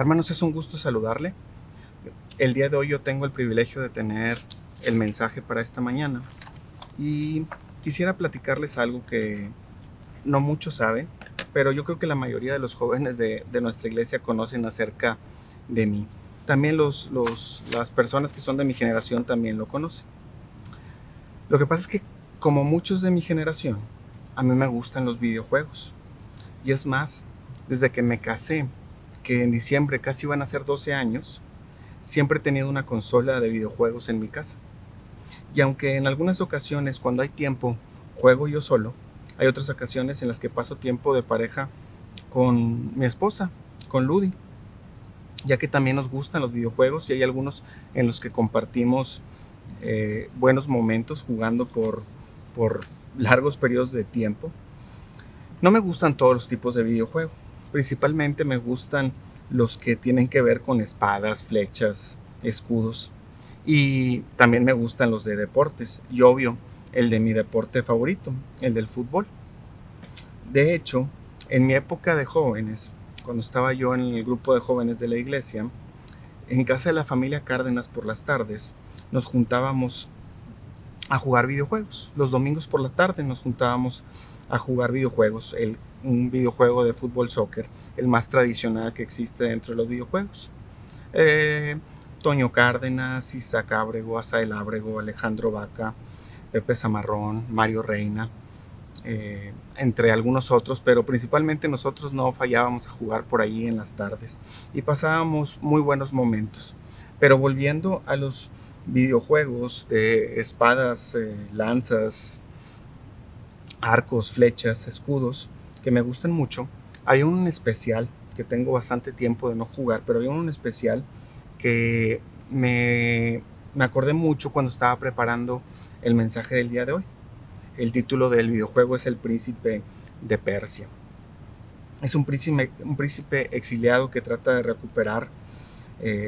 Hermanos, es un gusto saludarle. El día de hoy yo tengo el privilegio de tener el mensaje para esta mañana y quisiera platicarles algo que no muchos saben, pero yo creo que la mayoría de los jóvenes de nuestra iglesia conocen acerca de mí. También las personas que son de mi generación también lo conocen. Lo que pasa es que, como muchos de mi generación, a mí me gustan los videojuegos. Y es más, desde que me casé, que en diciembre casi van a ser 12 años, siempre he tenido una consola de videojuegos en mi casa. Y aunque en algunas ocasiones, cuando hay tiempo, juego yo solo, hay otras ocasiones en las que paso tiempo de pareja con mi esposa, con Ludi, ya que también nos gustan los videojuegos y hay algunos en los que compartimos buenos momentos jugando por largos periodos de tiempo. No me gustan todos los tipos de videojuegos, principalmente me gustan los que tienen que ver con espadas, flechas, escudos, y también me gustan los de deportes y obvio el de mi deporte favorito, el del fútbol. De hecho, en mi época de jóvenes, cuando estaba yo en el grupo de jóvenes de la iglesia, en casa de la familia Cárdenas por las tardes, nos juntábamos a jugar videojuegos. Los domingos por la tarde nos juntábamos a jugar videojuegos, un videojuego de fútbol soccer, el más tradicional que existe dentro de los videojuegos. Eh, Toño Cárdenas, Isaac Ábrego, Asael Ábrego, Alejandro Vaca, Pepe Zamarrón, Mario Reina, entre algunos otros, pero principalmente nosotros no fallábamos a jugar por ahí en las tardes y pasábamos muy buenos momentos. Pero volviendo a los videojuegos de espadas, lanzas, arcos, flechas, escudos, que me gustan mucho, hay un especial que tengo bastante tiempo de no jugar, pero hay un especial que me acordé mucho cuando estaba preparando el mensaje del día de hoy. El título del videojuego es El Príncipe de Persia. Es un príncipe exiliado que trata de recuperar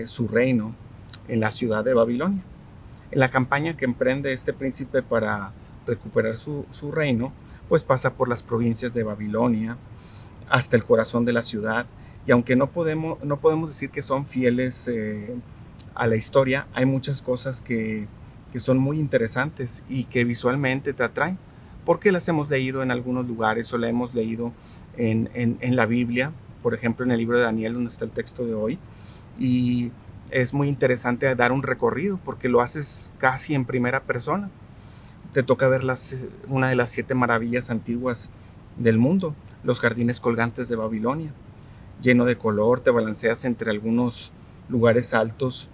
su reino en la ciudad de Babilonia. En la campaña que emprende este príncipe para recuperar su reino, pues pasa por las provincias de Babilonia hasta el corazón de la ciudad. Y aunque no podemos decir que son fieles a la historia, hay muchas cosas que son muy interesantes y que visualmente te atraen, porque las hemos leído en algunos lugares o la hemos leído en la Biblia, por ejemplo en el libro de Daniel, donde está el texto de hoy, y es muy interesante dar un recorrido porque lo haces casi en primera persona. Te toca ver una de las 7 maravillas antiguas del mundo, los jardines colgantes de Babilonia, lleno de color, te balanceas entre algunos lugares altos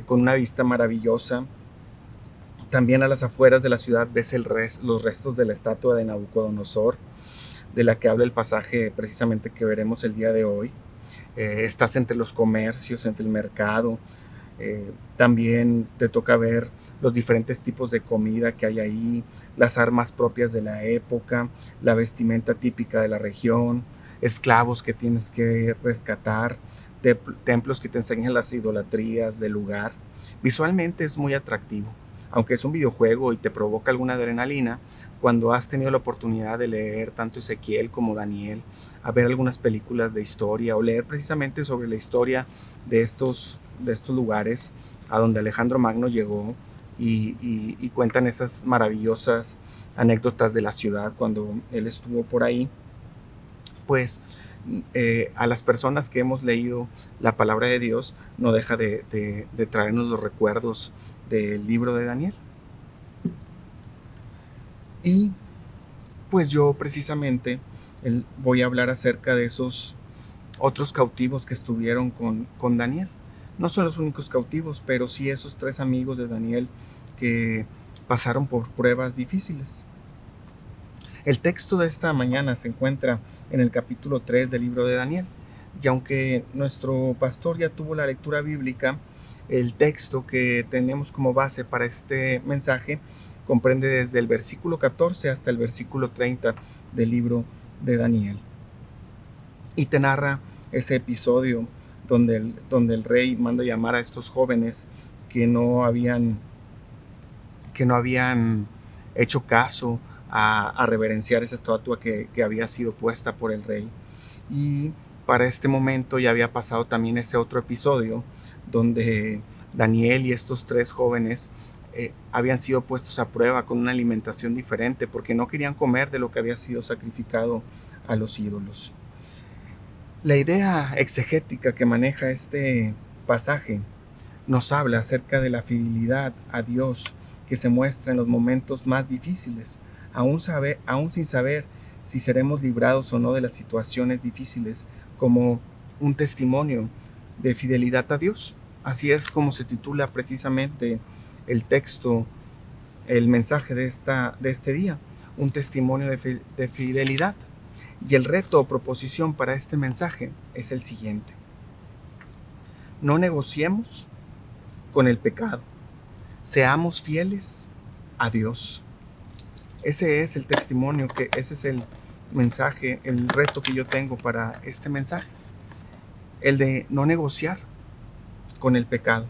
con una vista maravillosa. También a las afueras de la ciudad ves los restos de la estatua de Nabucodonosor, de la que habla el pasaje precisamente que veremos el día de hoy. Estás entre los comercios, entre el mercado. También te toca ver los diferentes tipos de comida que hay ahí, las armas propias de la época, la vestimenta típica de la región, esclavos que tienes que rescatar, templos que te enseñan las idolatrías del lugar. Visualmente es muy atractivo, aunque es un videojuego y te provoca alguna adrenalina. Cuando has tenido la oportunidad de leer tanto Ezequiel como Daniel, a ver algunas películas de historia o leer precisamente sobre la historia de estos lugares a donde Alejandro Magno llegó y cuentan esas maravillosas anécdotas de la ciudad cuando él estuvo por ahí, pues a las personas que hemos leído la palabra de Dios no deja de traernos los recuerdos del libro de Daniel. Y pues yo precisamente voy a hablar acerca de esos otros cautivos que estuvieron con Daniel. No son los únicos cautivos, pero sí esos 3 amigos de Daniel que pasaron por pruebas difíciles. El texto de esta mañana se encuentra en el capítulo 3 del libro de Daniel. Y aunque nuestro pastor ya tuvo la lectura bíblica, el texto que tenemos como base para este mensaje comprende desde el versículo 14 hasta el versículo 30 del libro de Daniel. Y te narra ese episodio donde el rey manda llamar a estos jóvenes que no habían hecho caso a reverenciar esa estatua que había sido puesta por el rey. Y para este momento ya había pasado también ese otro episodio donde Daniel y estos 3 jóvenes habían sido puestos a prueba con una alimentación diferente porque no querían comer de lo que había sido sacrificado a los ídolos. La idea exegética que maneja este pasaje nos habla acerca de la fidelidad a Dios que se muestra en los momentos más difíciles, aún sin saber si seremos librados o no de las situaciones difíciles, como un testimonio de fidelidad a Dios. Así es como se titula precisamente el texto, el mensaje de este día, un testimonio de fidelidad. Y el reto o proposición para este mensaje es el siguiente: no negociemos con el pecado, seamos fieles a Dios. Ese es el testimonio, ese es el mensaje, el reto que yo tengo para este mensaje, el de no negociar con el pecado.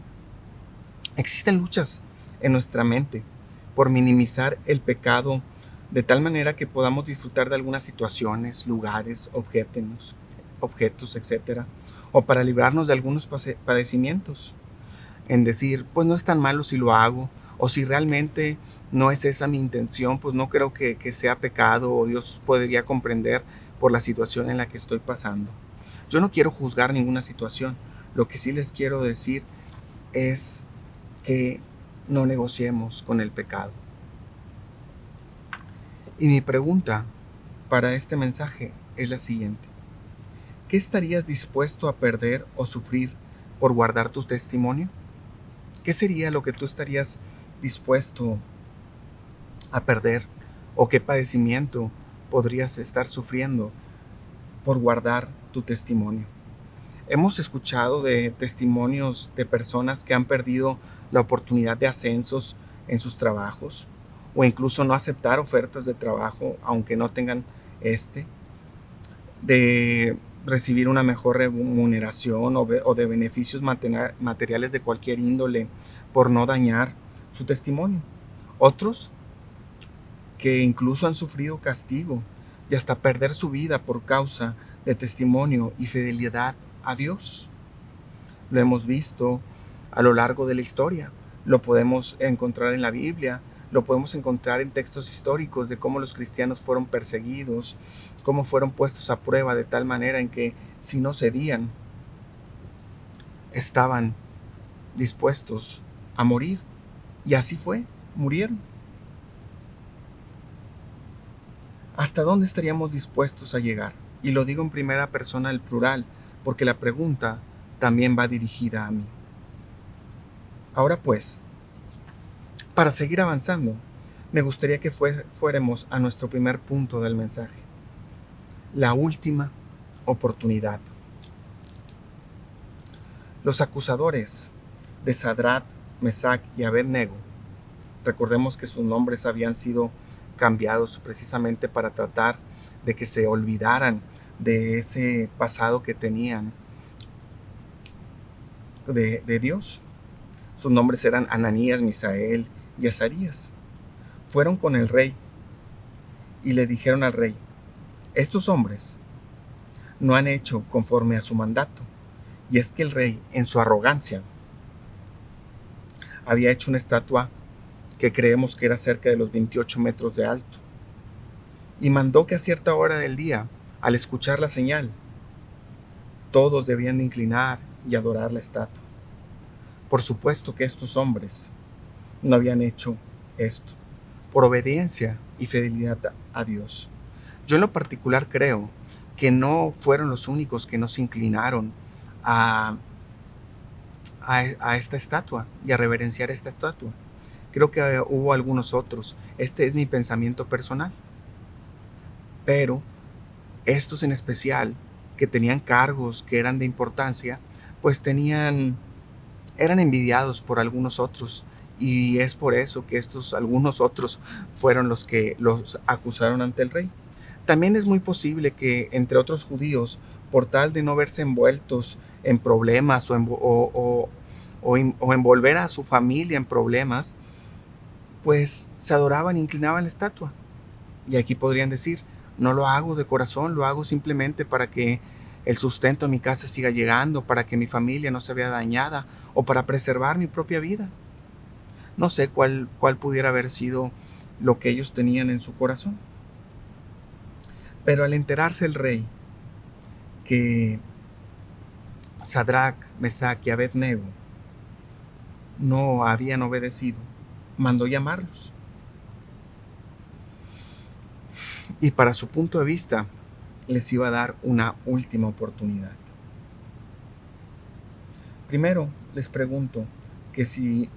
Existen luchas en nuestra mente por minimizar el pecado de tal manera que podamos disfrutar de algunas situaciones, lugares, objetos, etcétera, o para librarnos de algunos padecimientos, en decir, pues no es tan malo si lo hago, o si realmente no es esa mi intención, pues no creo que sea pecado, o Dios podría comprender por la situación en la que estoy pasando. Yo no quiero juzgar ninguna situación, lo que sí les quiero decir es que no negociemos con el pecado. Y mi pregunta para este mensaje es la siguiente: ¿qué estarías dispuesto a perder o sufrir por guardar tu testimonio? ¿Qué sería lo que tú estarías dispuesto a perder, o qué padecimiento podrías estar sufriendo por guardar tu testimonio? Hemos escuchado de testimonios de personas que han perdido la oportunidad de ascensos en sus trabajos, o incluso no aceptar ofertas de trabajo aunque no tengan de recibir una mejor remuneración o de beneficios materiales de cualquier índole por no dañar su testimonio. Otros que incluso han sufrido castigo y hasta perder su vida por causa de testimonio y fidelidad a Dios. Lo hemos visto a lo largo de la historia, lo podemos encontrar en la Biblia, lo podemos encontrar en textos históricos de cómo los cristianos fueron perseguidos, cómo fueron puestos a prueba de tal manera en que si no cedían, estaban dispuestos a morir. Y así fue, murieron. ¿Hasta dónde estaríamos dispuestos a llegar? Y lo digo en primera persona al plural, porque la pregunta también va dirigida a mí. Ahora pues, para seguir avanzando, me gustaría que fuéramos a nuestro primer punto del mensaje: la última oportunidad. Los acusadores de Sadrach, Mesach y Abed-Nego, recordemos que sus nombres habían sido cambiados precisamente para tratar de que se olvidaran de ese pasado que tenían de Dios. Sus nombres eran Ananías, Misael y Azarías. Fueron con el rey y le dijeron al rey: estos hombres no han hecho conforme a su mandato. Y es que el rey, en su arrogancia, había hecho una estatua que creemos que era cerca de los 28 metros de alto, y mandó que a cierta hora del día, al escuchar la señal, todos debían de inclinar y adorar la estatua. Por supuesto que estos hombres no habían hecho esto por obediencia y fidelidad a Dios. Yo en lo particular creo que no fueron los únicos que no se inclinaron a esta estatua y a reverenciar esta estatua. Creo que hubo algunos otros. Este es mi pensamiento personal. Pero estos en especial, que tenían cargos que eran de importancia, pues eran envidiados por algunos otros, y es por eso que estos algunos otros fueron los que los acusaron ante el rey. También es muy posible que entre otros judíos, por tal de no verse envueltos en problemas o envolver a su familia en problemas, pues se adoraban e inclinaban la estatua. Y aquí podrían decir: no lo hago de corazón, lo hago simplemente para que el sustento en mi casa siga llegando, para que mi familia no se vea dañada o para preservar mi propia vida. No sé cuál pudiera haber sido lo que ellos tenían en su corazón. Pero al enterarse el rey que Sadrach, Mesach y Abed-nego no habían obedecido, mandó llamarlos. Y para su punto de vista, les iba a dar una última oportunidad. Primero, les pregunto que si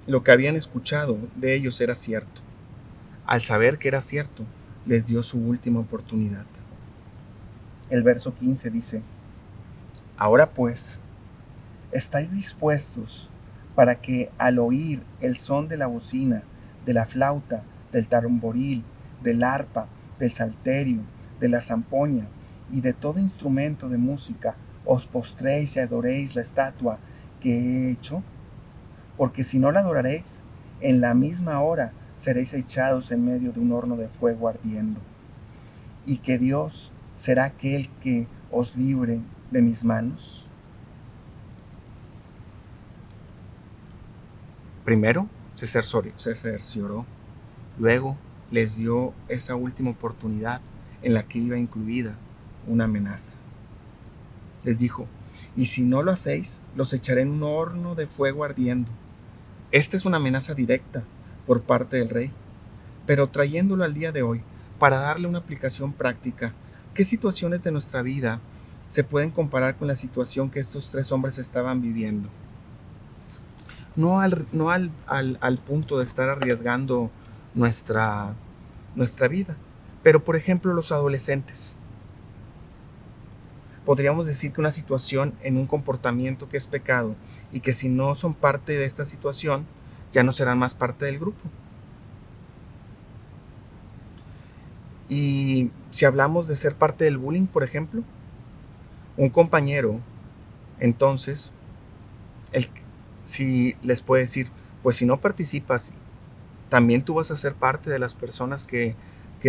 lo que habían escuchado de ellos era cierto. Al saber que era cierto, les dio su última oportunidad. El verso 15 dice: ahora pues, ¿estáis dispuestos para que al oír el son de la bocina, de la flauta, del tamboril, del arpa, del salterio, de la zampoña y de todo instrumento de música, os postréis y adoréis la estatua que he hecho? Porque si no la adoraréis, en la misma hora seréis echados en medio de un horno de fuego ardiendo. Y que Dios será aquel que os libre de mis manos. Primero se cercioró, luego les dio esa última oportunidad en la que iba incluida una amenaza. Les dijo: y si no lo hacéis, los echaré en un horno de fuego ardiendo. Esta es una amenaza directa por parte del rey, pero trayéndolo al día de hoy, para darle una aplicación práctica, ¿qué situaciones de nuestra vida se pueden comparar con la situación que estos tres hombres estaban viviendo? No al punto de estar arriesgando nuestra vida, pero por ejemplo los adolescentes. Podríamos decir que una situación en un comportamiento que es pecado y que si no son parte de esta situación, ya no serán más parte del grupo. Y si hablamos de ser parte del bullying, por ejemplo, un compañero, entonces, si les puede decir, pues si no participas, también tú vas a ser parte de las personas que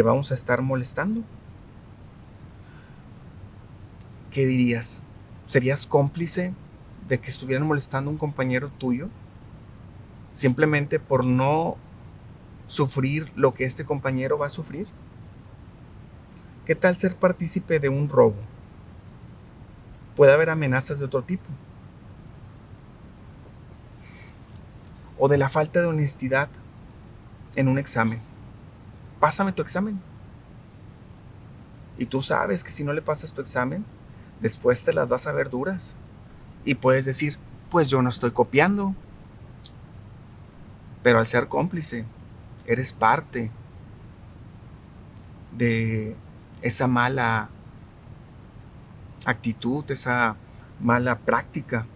vamos a estar molestando. ¿Qué dirías? ¿Serías cómplice de que estuvieran molestando a un compañero tuyo? Simplemente por no sufrir lo que este compañero va a sufrir. ¿Qué tal ser partícipe de un robo? Puede haber amenazas de otro tipo. O de la falta de honestidad en un examen. Pásame tu examen. Y tú sabes que si no le pasas tu examen, después te las vas a ver duras. Y puedes decir, pues yo no estoy copiando. Pero al ser cómplice, eres parte de esa mala actitud, esa mala práctica.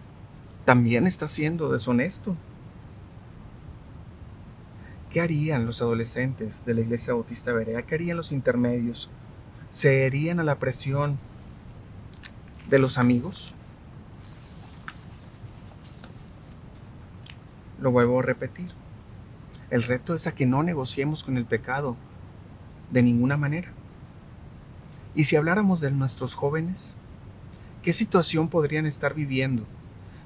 También estás siendo deshonesto. ¿Qué harían los adolescentes de la Iglesia Bautista Berea? ¿Qué harían los intermedios? ¿Se herían a la presión de los amigos? Lo vuelvo a repetir. El reto es a que no negociemos con el pecado de ninguna manera. Y si habláramos de nuestros jóvenes, ¿qué situación podrían estar viviendo?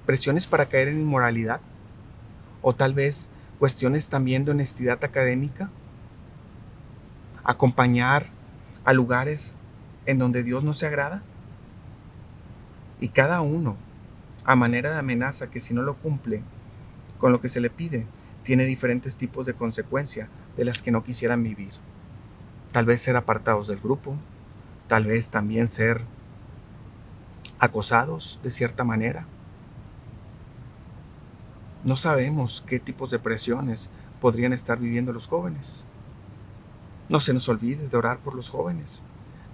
¿Presiones para caer en inmoralidad? ¿O tal vez cuestiones también de honestidad académica? ¿Acompañar a lugares en donde Dios no se agrada? Y cada uno, a manera de amenaza, que si no lo cumple con lo que se le pide, tiene diferentes tipos de consecuencia de las que no quisieran vivir. Tal vez ser apartados del grupo, tal vez también ser acosados de cierta manera. No sabemos qué tipos de presiones podrían estar viviendo los jóvenes. No se nos olvide de orar por los jóvenes.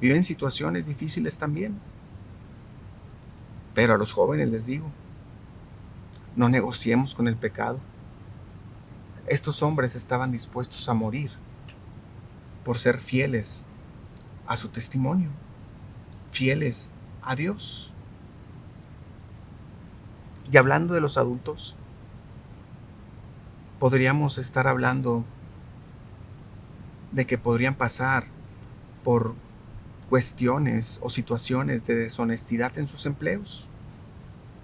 Viven situaciones difíciles también. Pero a los jóvenes les digo, no negociemos con el pecado. Estos hombres estaban dispuestos a morir por ser fieles a su testimonio, fieles a Dios. Y hablando de los adultos, podríamos estar hablando de que podrían pasar por cuestiones o situaciones de deshonestidad en sus empleos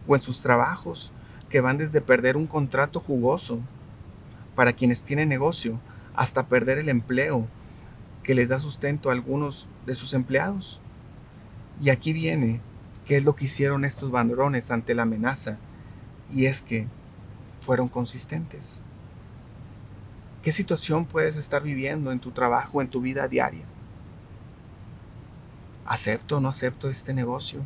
o en sus trabajos, que van desde perder un contrato jugoso para quienes tienen negocio hasta perder el empleo que les da sustento a algunos de sus empleados. Y aquí viene qué es lo que hicieron estos varones ante la amenaza, y es que fueron consistentes. ¿Qué situación puedes estar viviendo en tu trabajo, en tu vida diaria? ¿Acepto o no acepto este negocio?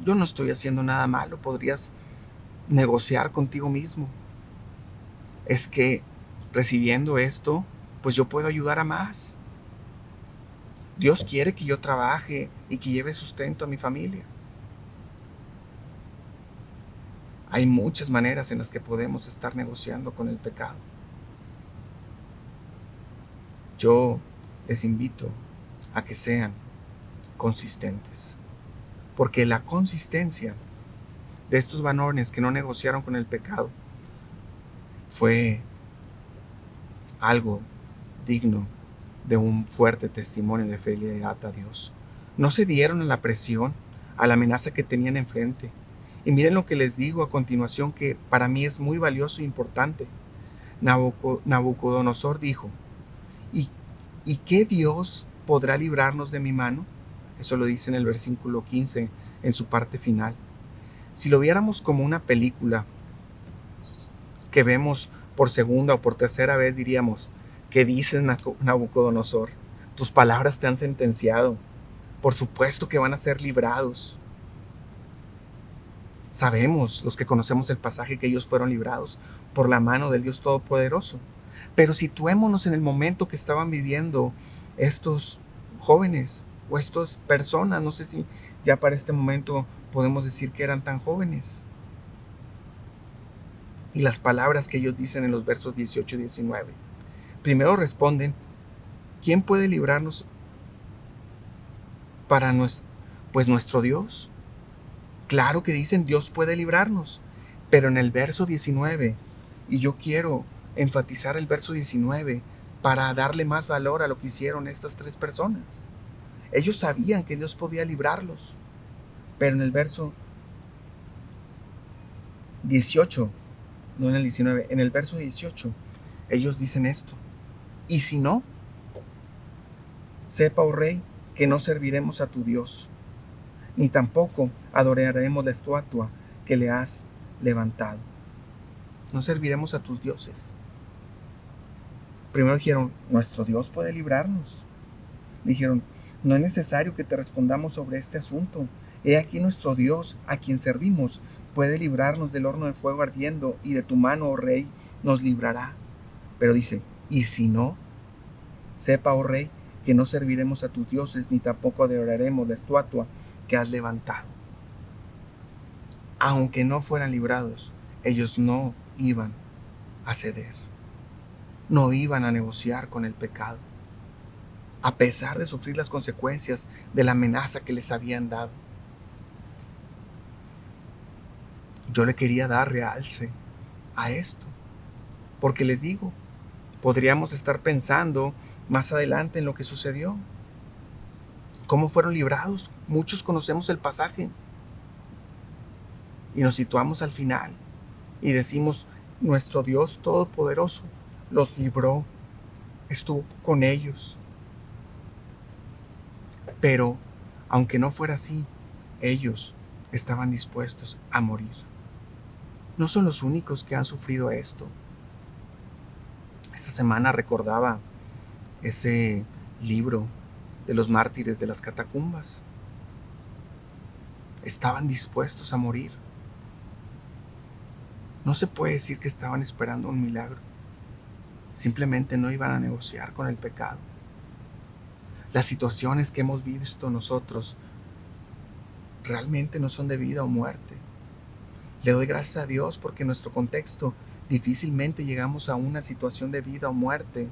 Yo no estoy haciendo nada malo, podrías negociar contigo mismo. Es que recibiendo esto, pues yo puedo ayudar a más. Dios quiere que yo trabaje y que lleve sustento a mi familia. Hay muchas maneras en las que podemos estar negociando con el pecado. Yo les invito a que sean consistentes, porque la consistencia de estos varones que no negociaron con el pecado fue algo digno de un fuerte testimonio de fidelidad a Dios. No se dieron a la presión, a la amenaza que tenían enfrente. Y miren lo que les digo a continuación, que para mí es muy valioso e importante. Nabucodonosor dijo: ¿Y, ¿Y qué Dios podrá librarnos de mi mano? Eso lo dice en el versículo 15, en su parte final. Si lo viéramos como una película que vemos por segunda o por tercera vez, diríamos: ¿qué dices, Nabucodonosor? Tus palabras te han sentenciado. Por supuesto que van a ser librados. Sabemos, los que conocemos el pasaje, que ellos fueron librados por la mano del Dios Todopoderoso. Pero situémonos en el momento que estaban viviendo estos jóvenes o estas personas. No sé si ya para este momento podemos decir que eran tan jóvenes. Y las palabras que ellos dicen en los versos 18 y 19. Primero responden: ¿quién puede librarnos pues nuestro Dios? Claro que dicen Dios puede librarnos, pero en el verso 19, y yo quiero enfatizar el verso 19 para darle más valor a lo que hicieron estas tres personas. Ellos sabían que Dios podía librarlos, pero en el verso 18, no en el 19, en el verso 18, ellos dicen esto: y si no, sepa, oh rey, que no serviremos a tu Dios, ni tampoco adoraremos la estatua que le has levantado. No serviremos a tus dioses. Primero dijeron: nuestro Dios puede librarnos. Dijeron: no es necesario que te respondamos sobre este asunto. He aquí nuestro Dios, a quien servimos, puede librarnos del horno de fuego ardiendo, y de tu mano, oh rey, nos librará. Pero dice: y si no, sepa, oh rey, que no serviremos a tus dioses, ni tampoco adoraremos la estatua que has levantado. Aunque no fueran librados, ellos no iban a ceder, no iban a negociar con el pecado, a pesar de sufrir las consecuencias de la amenaza que les habían dado. Yo le quería dar realce a esto, porque les digo, podríamos estar pensando más adelante en lo que sucedió, cómo fueron librados. Muchos conocemos el pasaje y nos situamos al final y decimos: nuestro Dios Todopoderoso los libró, estuvo con ellos. Pero aunque no fuera así, ellos estaban dispuestos a morir. No son los únicos que han sufrido esto. Esta semana recordaba ese libro de los mártires de las catacumbas. Estaban dispuestos a morir. No se puede decir que estaban esperando un milagro. Simplemente no iban a negociar con el pecado. Las situaciones que hemos visto nosotros realmente no son de vida o muerte. Le doy gracias a Dios porque en nuestro contexto difícilmente llegamos a una situación de vida o muerte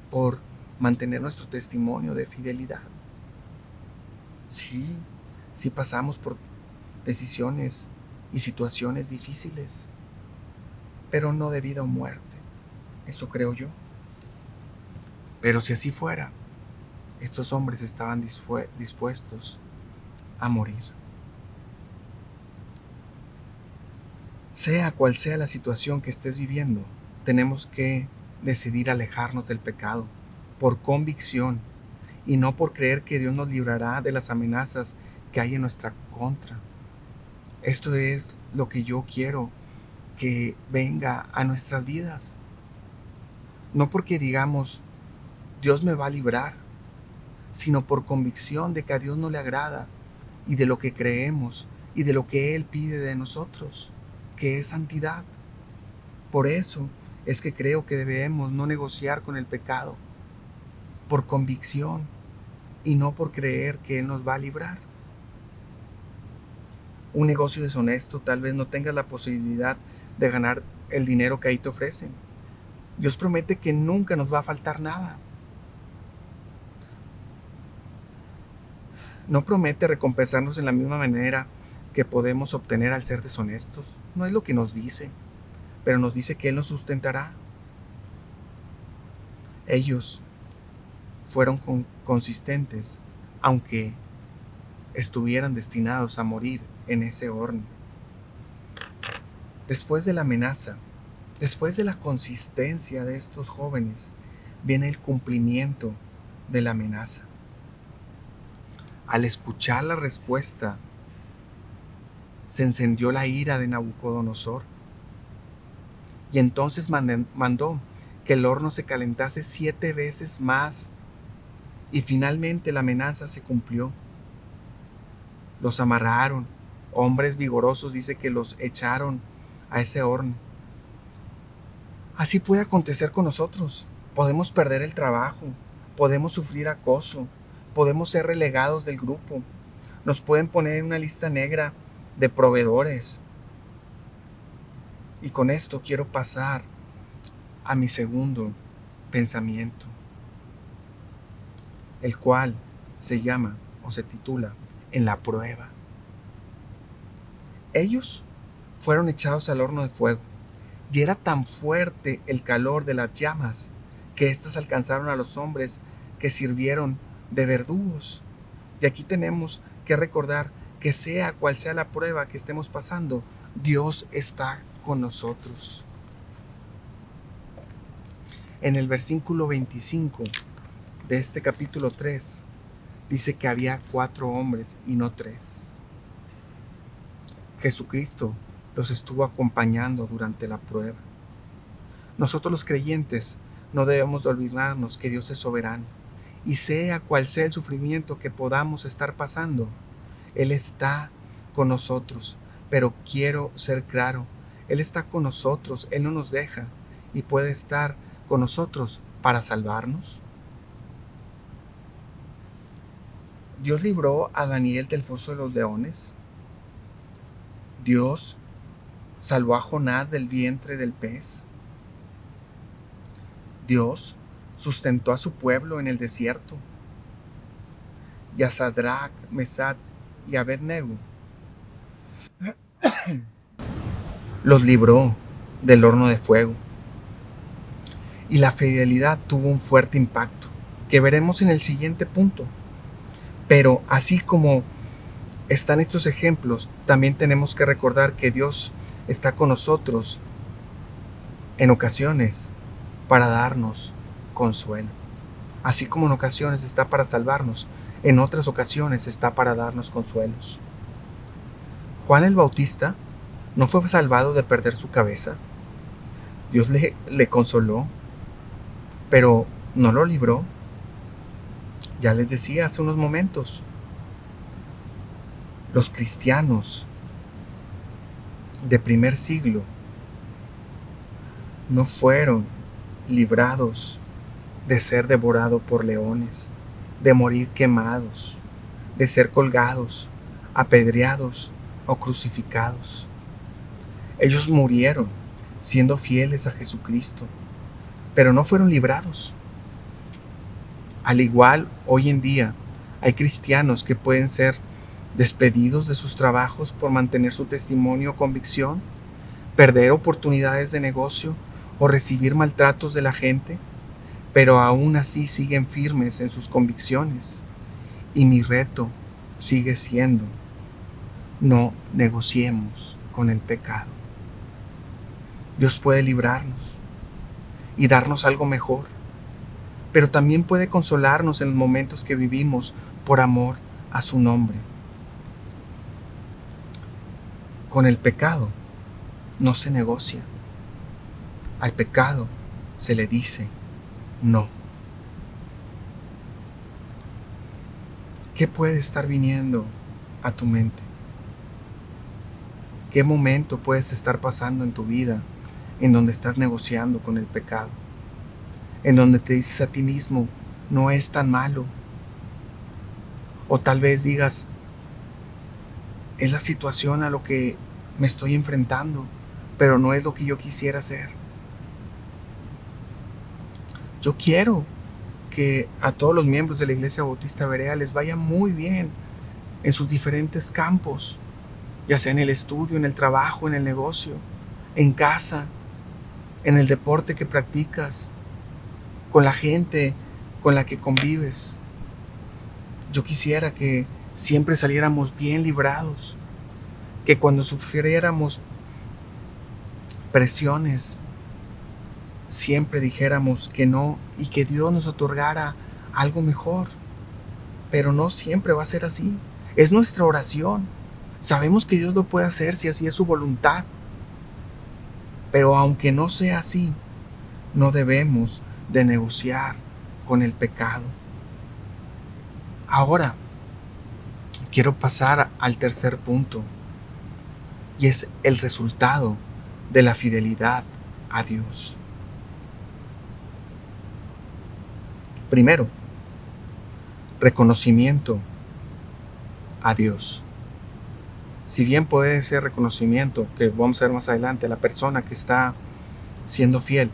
por mantener nuestro testimonio de fidelidad. Sí pasamos por decisiones y situaciones difíciles, pero no de vida o muerte. Eso creo yo. Pero si así fuera, Estos hombres estaban dispuestos a morir. Sea cual sea la situación que estés viviendo, tenemos que decidir alejarnos del pecado por convicción y no por creer que Dios nos librará de las amenazas que hay en nuestra contra. Esto es lo que yo quiero que venga a nuestras vidas. No porque digamos, Dios me va a librar, sino por convicción de que a Dios no le agrada y de lo que creemos y de lo que Él pide de nosotros, que es santidad. Por eso es que creo que debemos no negociar con el pecado, por convicción y no por creer que Él nos va a librar. Un negocio deshonesto tal vez no tenga la posibilidad de ganar el dinero que ahí te ofrecen. Dios promete que nunca nos va a faltar nada. No promete recompensarnos en la misma manera que podemos obtener al ser deshonestos. No es lo que nos dice, pero nos dice que Él nos sustentará. Ellos fueron consistentes, aunque estuvieran destinados a morir en ese horno. Después de la amenaza, después de la consistencia de estos jóvenes, viene el cumplimiento de la amenaza. Al escuchar la respuesta, se encendió la ira de Nabucodonosor. Y entonces mandó que el horno se calentase 7 veces más. Y finalmente la amenaza se cumplió. Los amarraron. Hombres vigorosos dice que los echaron a ese horno. Así puede acontecer con nosotros. Podemos perder el trabajo. Podemos sufrir acoso. Podemos ser relegados del grupo. Nos pueden poner en una lista negra de proveedores. Y con esto quiero pasar a mi segundo pensamiento, el cual se llama o se titula En la prueba. Ellos fueron echados al horno de fuego y era tan fuerte el calor de las llamas que éstas alcanzaron a los hombres que sirvieron de verdugos. Y aquí tenemos que recordar que sea cual sea la prueba que estemos pasando, Dios está con nosotros. En el versículo 25 de este capítulo 3 dice que había 4 hombres y no 3. Jesucristo los estuvo acompañando durante la prueba. Nosotros los creyentes no debemos olvidarnos que Dios es soberano y sea cual sea el sufrimiento que podamos estar pasando, Él está con nosotros. Pero quiero ser claro, Él está con nosotros, Él no nos deja y puede estar con nosotros para salvarnos. Dios libró a Daniel del foso de los leones. Dios salvó a Jonás del vientre del pez. Dios sustentó a su pueblo en el desierto. Y a Sadrach, Mesach y Abednego los libró del horno de fuego. Y la fidelidad tuvo un fuerte impacto, que veremos en el siguiente punto. Pero así como están estos ejemplos, también tenemos que recordar que Dios está con nosotros en ocasiones para darnos consuelo. Así como en ocasiones está para salvarnos, en otras ocasiones está para darnos consuelos. Juan el Bautista no fue salvado de perder su cabeza. Dios le consoló, pero no lo libró. Ya les decía hace unos momentos, los cristianos de primer siglo no fueron librados de ser devorados por leones, de morir quemados, de ser colgados, apedreados o crucificados. Ellos murieron siendo fieles a Jesucristo, pero no fueron librados. Al igual, hoy en día hay cristianos que pueden ser despedidos de sus trabajos por mantener su testimonio o convicción, perder oportunidades de negocio o recibir maltratos de la gente, pero aún así siguen firmes en sus convicciones. Y mi reto sigue siendo: no negociemos con el pecado. Dios puede librarnos y darnos algo mejor, pero también puede consolarnos en los momentos que vivimos por amor a su nombre. Con el pecado no se negocia. Al pecado se le dice no. ¿Qué puede estar viniendo a tu mente? ¿Qué momento puedes estar pasando en tu vida en donde estás negociando con el pecado? En donde te dices a ti mismo, no es tan malo. O tal vez digas, es la situación a lo que me estoy enfrentando, pero no es lo que yo quisiera hacer. Yo quiero que a todos los miembros de la Iglesia Bautista Berea les vaya muy bien en sus diferentes campos, ya sea en el estudio, en el trabajo, en el negocio, en casa, en el deporte que practicas, con la gente con la que convives. Yo quisiera que siempre saliéramos bien librados, que cuando sufriéramos presiones, siempre dijéramos que no y que Dios nos otorgara algo mejor. Pero no siempre va a ser así. Es nuestra oración. Sabemos que Dios lo puede hacer si así es su voluntad. Pero aunque no sea así, no debemos de negociar con el pecado. Ahora, quiero pasar al tercer punto, y es el resultado de la fidelidad a Dios. Primero, reconocimiento a Dios. Si bien puede ser reconocimiento, que vamos a ver más adelante, a la persona que está siendo fiel,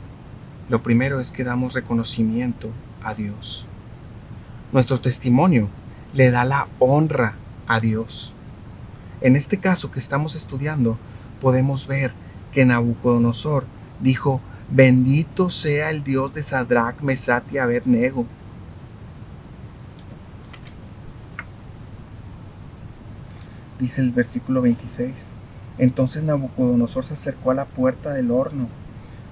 lo primero es que damos reconocimiento a Dios. Nuestro testimonio le da la honra a Dios. En este caso que estamos estudiando, podemos ver que Nabucodonosor dijo: bendito sea el Dios de Sadrach, Mesach y Abed-nego. Dice el versículo 26. Entonces Nabucodonosor se acercó a la puerta del horno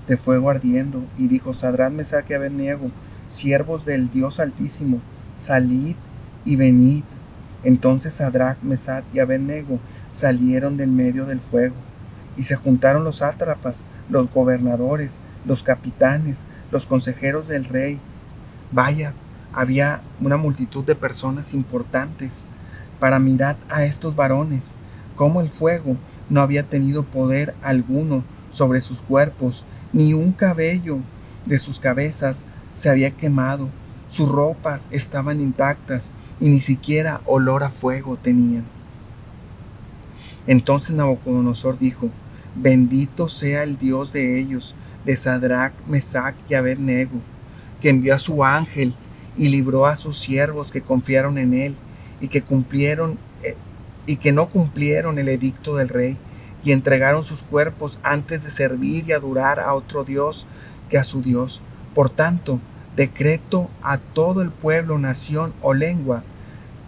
de fuego ardiendo y dijo: Sadrach, Mesach y Abed-nego, siervos del Dios Altísimo, salid y venid. Entonces Sadrach, Mesach y Abed-nego salieron del medio del fuego, y se juntaron los sátrapas, los gobernadores, los capitanes, los consejeros del rey. Vaya, había una multitud de personas importantes para mirar a estos varones, cómo el fuego no había tenido poder alguno sobre sus cuerpos, ni un cabello de sus cabezas se había quemado, sus ropas estaban intactas y ni siquiera olor a fuego tenían. Entonces Nabucodonosor dijo: bendito sea el Dios de ellos, de Sadrach, Mesach y Abed-nego, que envió a su ángel y libró a sus siervos que confiaron en él y que no cumplieron el edicto del rey y entregaron sus cuerpos antes de servir y adorar a otro Dios que a su Dios. Por tanto, decreto a todo el pueblo, nación o lengua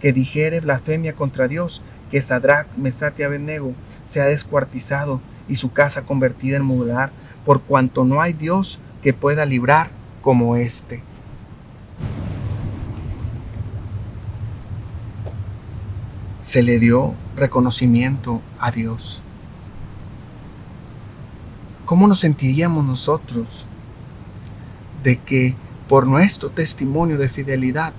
que dijere blasfemia contra Dios, que Sadrach, Mesach y Abed-nego sea descuartizado y su casa convertida en mular, por cuanto no hay Dios que pueda librar como éste. Se le dio reconocimiento a Dios. ¿Cómo nos sentiríamos nosotros de que por nuestro testimonio de fidelidad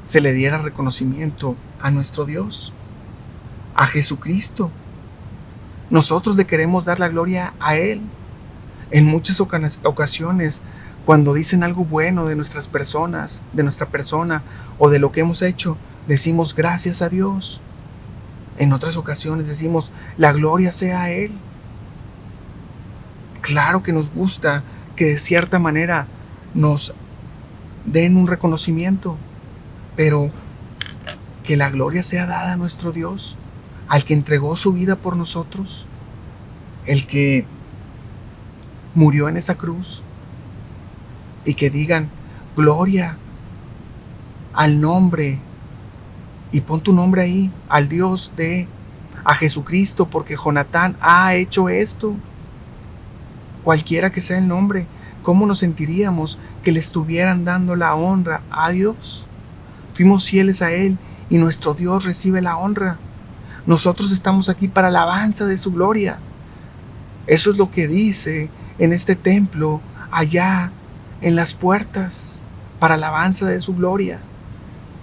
se le diera reconocimiento a nuestro Dios, a Jesucristo? Nosotros le queremos dar la gloria a Él. En muchas ocasiones, cuando dicen algo bueno de nuestras personas, de nuestra persona o de lo que hemos hecho, decimos gracias a Dios. En otras ocasiones decimos la gloria sea a Él. Claro que nos gusta que de cierta manera nos den un reconocimiento, pero que la gloria sea dada a nuestro Dios, al que entregó su vida por nosotros, el que murió en esa cruz, y que digan gloria al nombre, y pon tu nombre ahí, al Dios a Jesucristo, porque Jonatán ha hecho esto. Cualquiera que sea el nombre, ¿cómo nos sentiríamos que le estuvieran dando la honra a Dios? Fuimos fieles a Él y nuestro Dios recibe la honra. Nosotros estamos aquí para alabanza de su gloria. Eso es lo que dice en este templo, allá en las puertas, para alabanza de su gloria.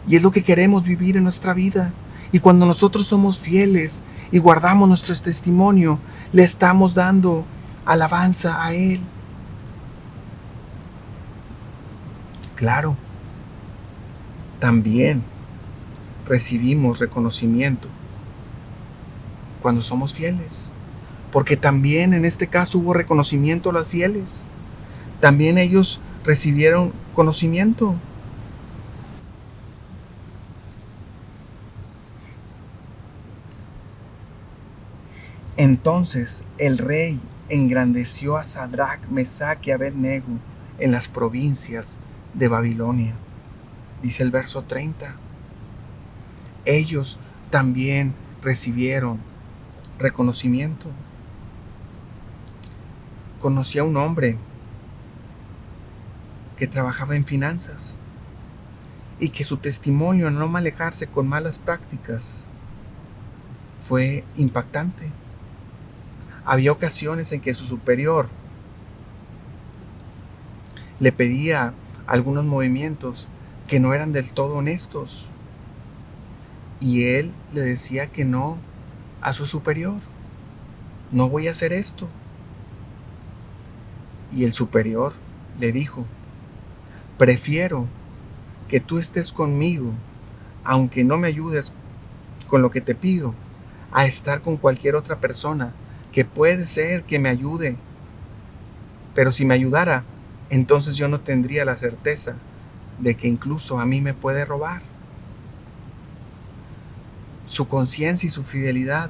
Y es lo que queremos vivir en nuestra vida. Y cuando nosotros somos fieles y guardamos nuestro testimonio, le estamos dando alabanza a Él. Claro, también recibimos reconocimiento cuando somos fieles, porque también en este caso hubo reconocimiento a los fieles. También ellos recibieron conocimiento. Entonces el rey engrandeció a Sadrach, Mesach y Abed-Nego en las provincias de Babilonia. Dice el verso 30. Ellos también recibieron reconocimiento. Conocí a un hombre que trabajaba en finanzas y que su testimonio en no manejarse con malas prácticas fue impactante. Había ocasiones en que su superior le pedía algunos movimientos que no eran del todo honestos y él le decía que no a su superior. No voy a hacer esto. Y el superior le dijo: prefiero que tú estés conmigo, aunque no me ayudes con lo que te pido, a estar con cualquier otra persona que puede ser que me ayude. Pero si me ayudara, entonces yo no tendría la certeza de que incluso a mí me puede robar. Su conciencia y su fidelidad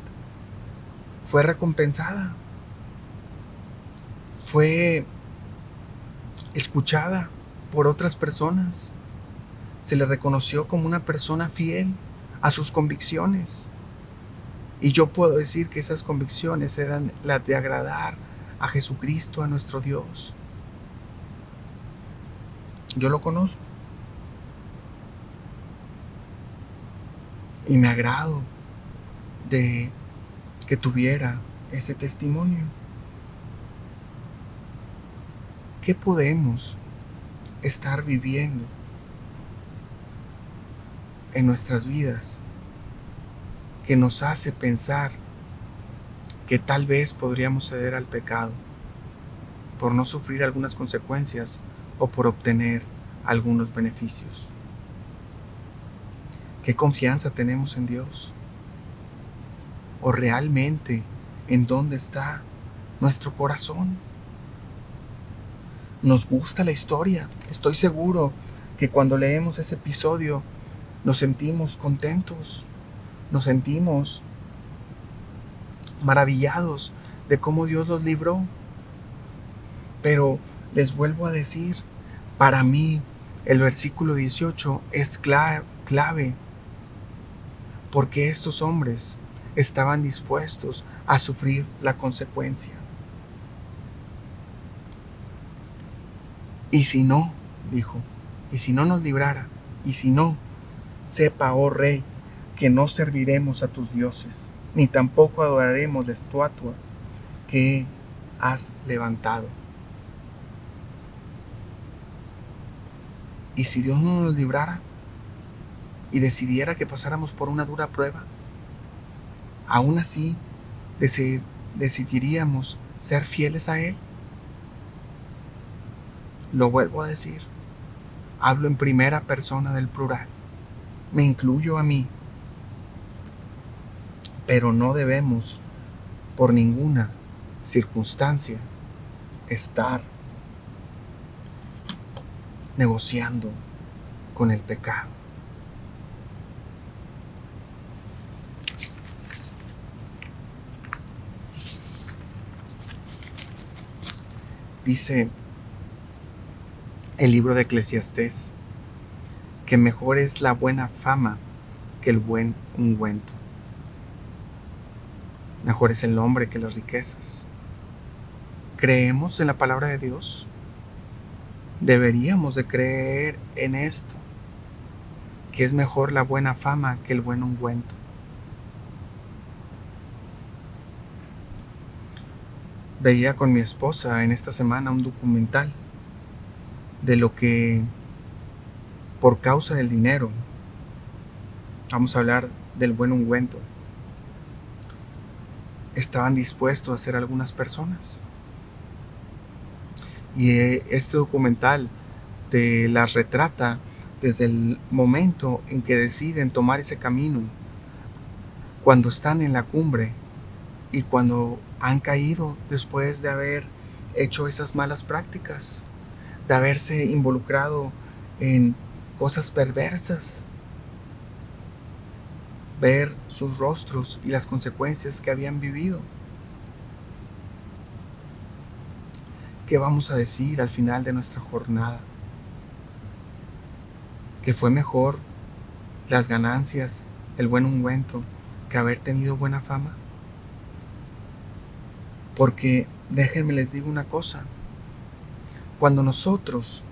fue recompensada, fue escuchada por otras personas. Se le reconoció como una persona fiel a sus convicciones. Y yo puedo decir que esas convicciones eran las de agradar a Jesucristo, a nuestro Dios. Yo lo conozco. Y me agrado de que tuviera ese testimonio. ¿Qué podemos estar viviendo en nuestras vidas que nos hace pensar que tal vez podríamos ceder al pecado por no sufrir algunas consecuencias o por obtener algunos beneficios? ¿Qué confianza tenemos en Dios? ¿O realmente en dónde está nuestro corazón? Nos gusta la historia. Estoy seguro que cuando leemos ese episodio nos sentimos contentos, nos sentimos maravillados de cómo Dios los libró. Pero les vuelvo a decir, para mí el versículo 18 es clave, porque estos hombres estaban dispuestos a sufrir la consecuencia. Y si no, dijo, y si no nos librara, y si no, sepa, oh rey, que no serviremos a tus dioses, ni tampoco adoraremos la estatua que has levantado. Y si Dios no nos librara y decidiera que pasáramos por una dura prueba, aún así decidiríamos ser fieles a Él. Lo vuelvo a decir, hablo en primera persona del plural, me incluyo a mí, pero no debemos por ninguna circunstancia estar negociando con el pecado. Dice el libro de Eclesiastés, que mejor es la buena fama que el buen ungüento. Mejor es el nombre que las riquezas. ¿Creemos en la palabra de Dios? Deberíamos de creer en esto, que es mejor la buena fama que el buen ungüento. Veía con mi esposa en esta semana un documental de lo que por causa del dinero, vamos a hablar del buen ungüento, estaban dispuestos a hacer algunas personas. Y este documental te las retrata desde el momento en que deciden tomar ese camino, cuando están en la cumbre y cuando han caído después de haber hecho esas malas prácticas, de haberse involucrado en cosas perversas. Ver sus rostros y las consecuencias que habían vivido. ¿Qué vamos a decir al final de nuestra jornada? ¿Que fue mejor las ganancias, el buen ungüento, que haber tenido buena fama? Porque déjenme les digo una cosa, cuando nosotros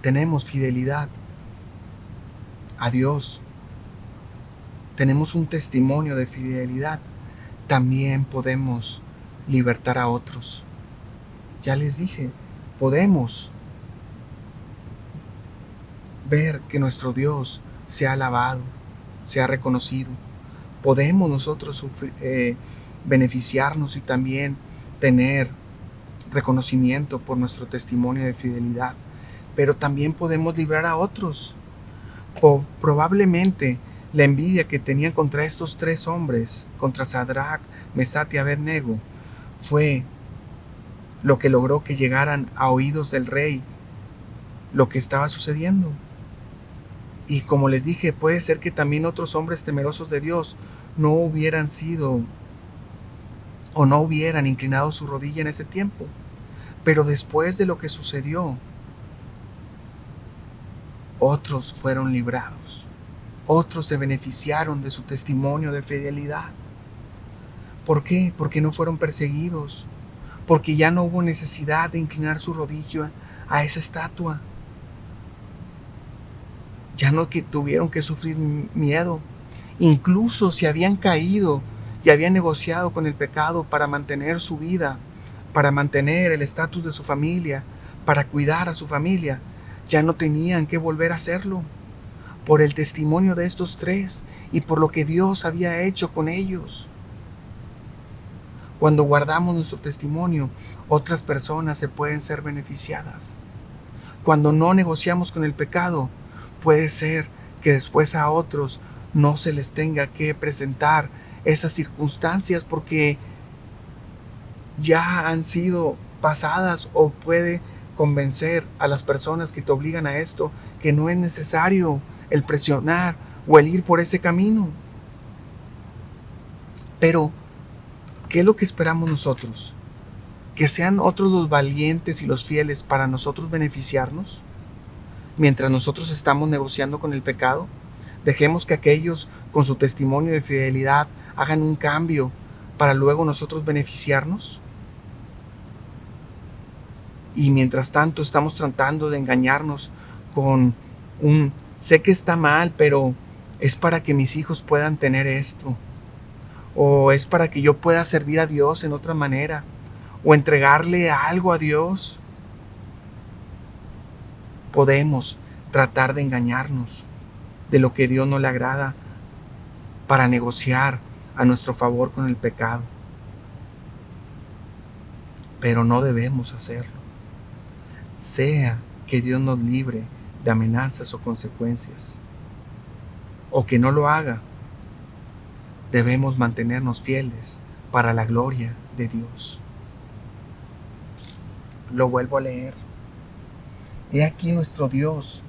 tenemos fidelidad a Dios, tenemos un testimonio de fidelidad, también podemos libertar a otros. Ya les dije, podemos ver que nuestro Dios se ha alabado, se ha reconocido. Podemos nosotros beneficiarnos y también tener reconocimiento por nuestro testimonio de fidelidad. Pero también podemos librar a otros. Probablemente la envidia que tenían contra estos tres hombres, contra Sadrach, Mesach y Abednego, fue lo que logró que llegaran a oídos del rey lo que estaba sucediendo. Y como les dije, puede ser que también otros hombres temerosos de Dios no hubieran sido o no hubieran inclinado su rodilla en ese tiempo. Pero después de lo que sucedió, otros fueron librados. Otros se beneficiaron de su testimonio de fidelidad. ¿Por qué? Porque no fueron perseguidos. Porque ya no hubo necesidad de inclinar su rodilla a esa estatua. Ya no tuvieron que sufrir miedo. Incluso si habían caído y habían negociado con el pecado para mantener su vida, para mantener el estatus de su familia, para cuidar a su familia, ya no tenían que volver a hacerlo. Por el testimonio de estos tres y por lo que Dios había hecho con ellos. Cuando guardamos nuestro testimonio, otras personas se pueden ser beneficiadas. Cuando no negociamos con el pecado, puede ser que después a otros no se les tenga que presentar esas circunstancias porque ya han sido pasadas, o puede convencer a las personas que te obligan a esto que no es necesario el presionar o el ir por ese camino. Pero ¿qué es lo que esperamos nosotros? ¿Que sean otros los valientes y los fieles para nosotros beneficiarnos? Mientras nosotros estamos negociando con el pecado, dejemos que aquellos con su testimonio de fidelidad hagan un cambio para luego nosotros beneficiarnos. Y mientras tanto estamos tratando de engañarnos con sé que está mal, pero es para que mis hijos puedan tener esto. O es para que yo pueda servir a Dios en otra manera. O entregarle algo a Dios. Podemos tratar de engañarnos de lo que Dios no le agrada para negociar a nuestro favor con el pecado. Pero no debemos hacerlo. Sea que Dios nos libre de amenazas o consecuencias, o que no lo haga, debemos mantenernos fieles para la gloria de Dios. Lo vuelvo a leer. He aquí nuestro Dios,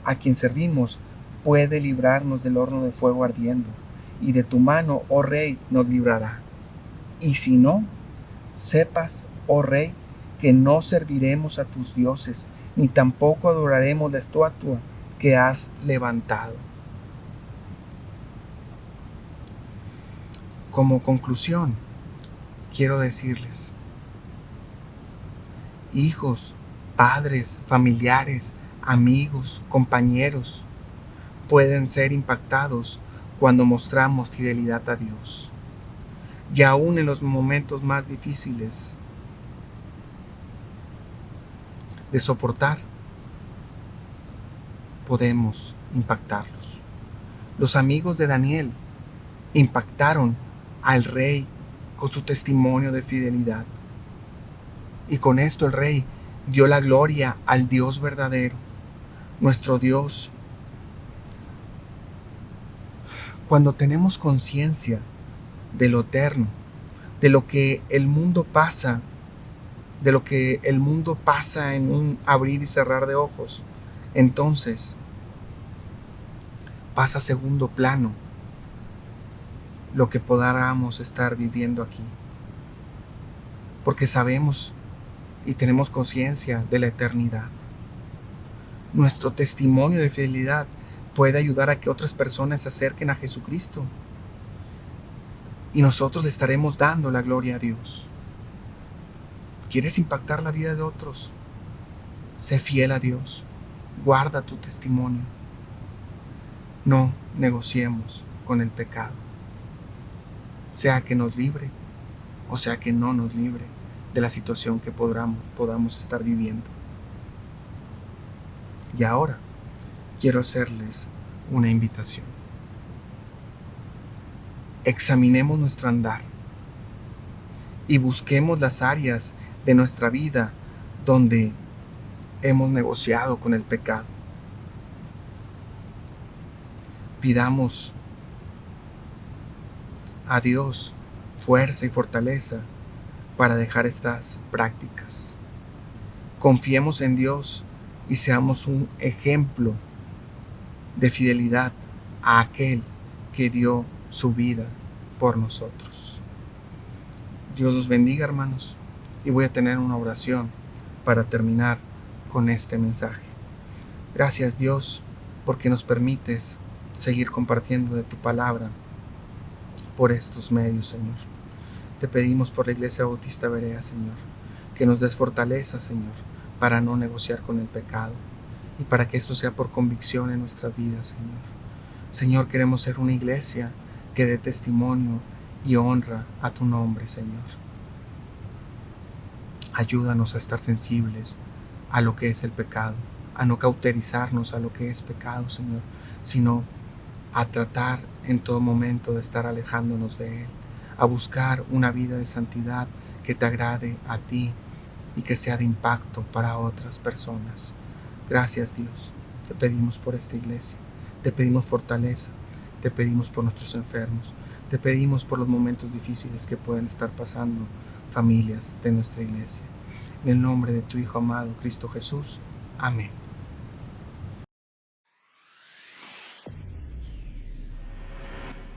a quien servimos, puede librarnos del horno de fuego ardiendo, y de tu mano, oh Rey, nos librará. Y si no, sepas, oh Rey, que no serviremos a tus dioses, ni tampoco adoraremos la estatua que has levantado. Como conclusión, quiero decirles, hijos, padres, familiares, amigos, compañeros, pueden ser impactados cuando mostramos fidelidad a Dios. Y aún en los momentos más difíciles de soportar, podemos impactarlos. Los amigos de Daniel impactaron al rey con su testimonio de fidelidad. Y con esto el rey dio la gloria al Dios verdadero, nuestro Dios. Cuando tenemos conciencia de lo eterno, de lo que el mundo pasa, en un abrir y cerrar de ojos, entonces pasa a segundo plano lo que podamos estar viviendo aquí. Porque sabemos y tenemos conciencia de la eternidad. Nuestro testimonio de fidelidad puede ayudar a que otras personas se acerquen a Jesucristo. Y nosotros le estaremos dando la gloria a Dios. ¿Quieres impactar la vida de otros? Sé fiel a Dios. Guarda tu testimonio. No negociemos con el pecado. Sea que nos libre o sea que no nos libre de la situación que podamos estar viviendo. Y ahora quiero hacerles una invitación. Examinemos nuestro andar y busquemos las áreas de nuestra vida donde hemos negociado con el pecado. Pidamos a Dios fuerza y fortaleza para dejar estas prácticas. Confiemos en Dios y seamos un ejemplo de fidelidad a aquel que dio su vida por nosotros. Dios los bendiga, hermanos, y voy a tener una oración para terminar con este mensaje. Gracias, Dios, porque nos permites seguir compartiendo de tu palabra por estos medios, Señor. Te pedimos por la Iglesia Bautista Berea, Señor, que nos des fortaleza, Señor, para no negociar con el pecado y para que esto sea por convicción en nuestras vidas, Señor. Señor, queremos ser una iglesia que dé testimonio y honra a tu nombre, Señor. Ayúdanos a estar sensibles a lo que es el pecado, a no cauterizarnos a lo que es pecado, Señor, sino a tratar en todo momento de estar alejándonos de él, a buscar una vida de santidad que te agrade a ti y que sea de impacto para otras personas. Gracias, Dios. Te pedimos por esta iglesia, te pedimos fortaleza, te pedimos por nuestros enfermos, te pedimos por los momentos difíciles que pueden estar pasando familias de nuestra iglesia. En el nombre de tu Hijo amado, Cristo Jesús. Amén.